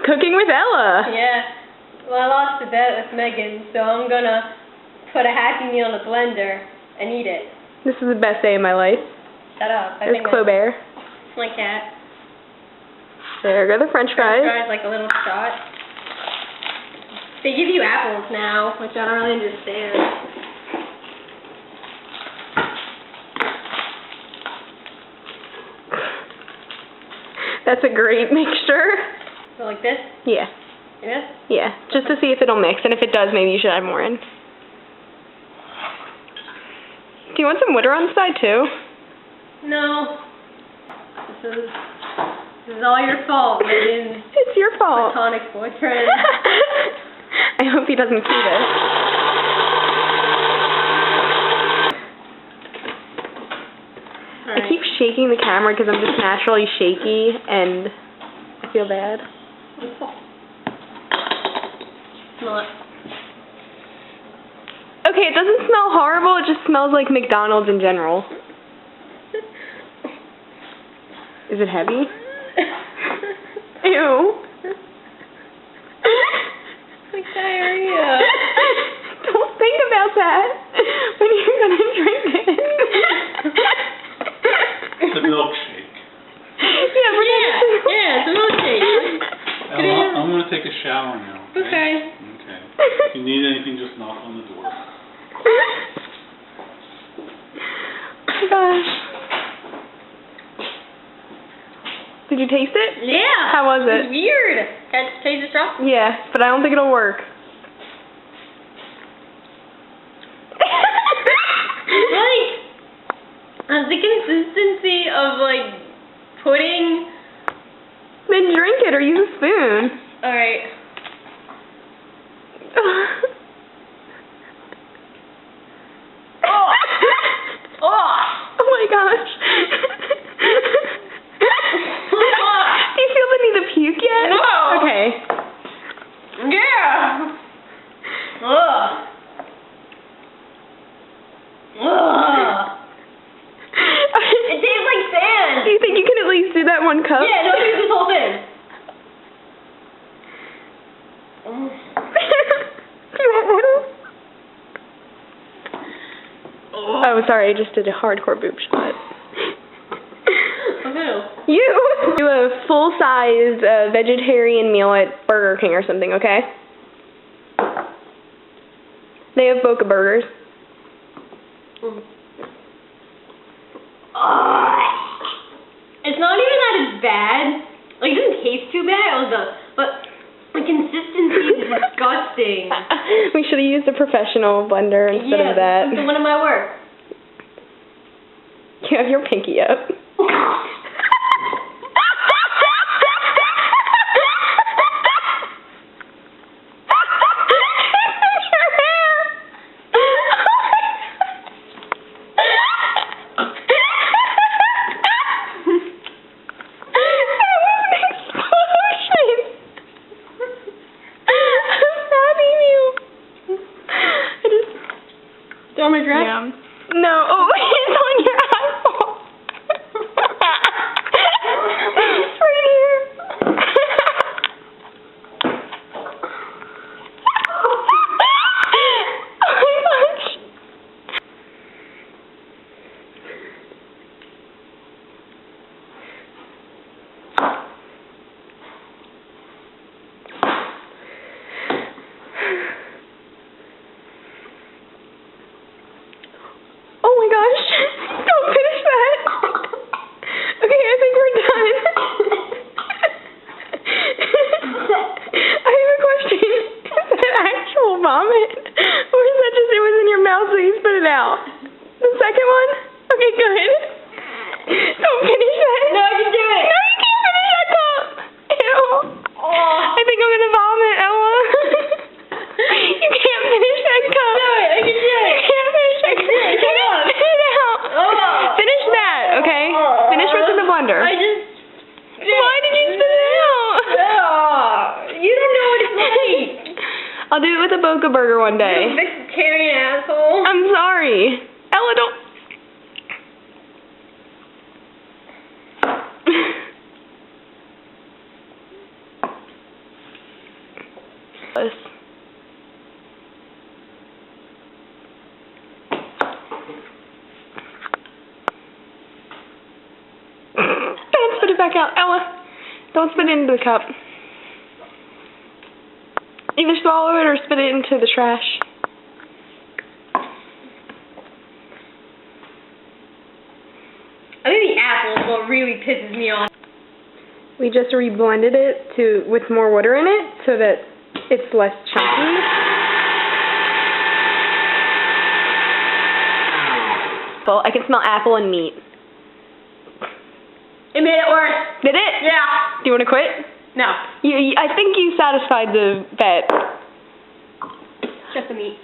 cooking with Ella. Yeah. Well, I lost the bet with Megan, so I'm gonna put a Happy Meal in a blender and eat it. This is the best day of my life. Shut up. There's Clobert. That's my cat. There go the French fries. French fries, like a little shot. They give you apples now, which I don't really understand. That's a great mixture. So like this? Yeah. Yeah? Yeah, just to see if it'll mix, and if it does, maybe you should add more in. Do you want some water on the side, too? No. This is all your fault, Megan. It's your fault. Platonic boyfriend. I hope he doesn't see this. Right. I keep shaking the camera because I'm just naturally shaky, and I feel bad. Smell it. Okay, it doesn't smell horrible, it just smells like McDonald's in general. Is it heavy? Ew. Like diarrhea. Don't think about that when you're gonna drink it. It's a milkshake. Yeah, it's a milkshake. Ella, I'm gonna take a shower now. Okay. Okay. If you need anything, just knock on the door. Oh my gosh. Did you taste it? Yeah. How was it? It's weird. Can I taste the straw? Yeah, but I don't think it'll work. Like, the consistency of, like, pudding. Then drink it or use a spoon. Alright. Oh my gosh. Do you feel the need to puke yet? No. Okay. Yeah. Ugh. Ugh. It tastes like sand. Do you think you can at least do that one cup? Yeah, no, use this whole thing. Do you want water? Oh, sorry, I just did a hardcore boob shot. Who? You do a full-size vegetarian meal at Burger King or something, okay? They have Boca Burgers. It's not even that it's bad. Like, it doesn't taste too bad, but the consistency is disgusting. We should have used a professional blender instead of that. Yeah, one of my work. You have your pinky up. Do you want my dress? Yeah. No. Oh, it's on your asshole. It's right here. Oh my gosh. Oh my gosh, don't finish that. Okay, I think we're done. I have a question. Is that actual vomit? Or is that just it was in your mouth so you spit it out? The second one? Okay, good. Don't finish that. No, I can do it. No, you can't finish that cup. Ew. Oh. I think I'm gonna vomit, Ella. You can't finish that cup. Do it. I can do it. You can't finish that cup. Shut up. Spit it out. Oh. Finish that, okay? Finish what's in the blender. I just... Why did you spit it out? You don't know what it's like. I'll do it with a Boca Burger one day. You vegetarian asshole. I'm sorry. Ella, don't... Don't spit it back out, Ella. Don't spit it into the cup. Either swallow it or spit it into the trash. I think the apple is what really pisses me off. We just reblended it with more water in it so that it's less chunky. Well, I can smell apple and meat. It made it worse. Did it? Yeah. Do you want to quit? No. I think you satisfied the bet. Just the meat.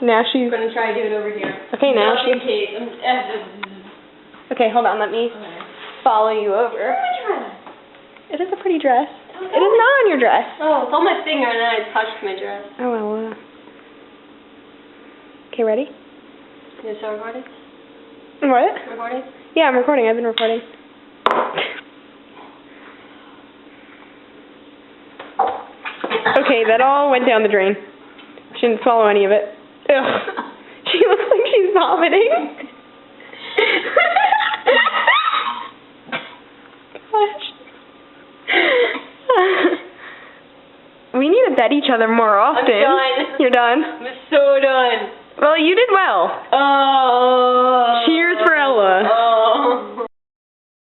Now she's... I'm gonna try to do it over here. Okay, now Just in case. Okay, hold on, let me follow you over. It is a pretty dress. It is not on your dress. Oh, it's on my finger and then I touched my dress. Oh, well. Okay, ready? Is it recording? What? Recording? Yeah, I'm recording. I've been recording. Okay, that all went down the drain. She didn't swallow any of it. Ugh. She looks like she's vomiting. Gosh. We need to bet each other more often. I'm done. You're done? I'm so done. Well, you did well. Oh. Cheers for Ella. Oh.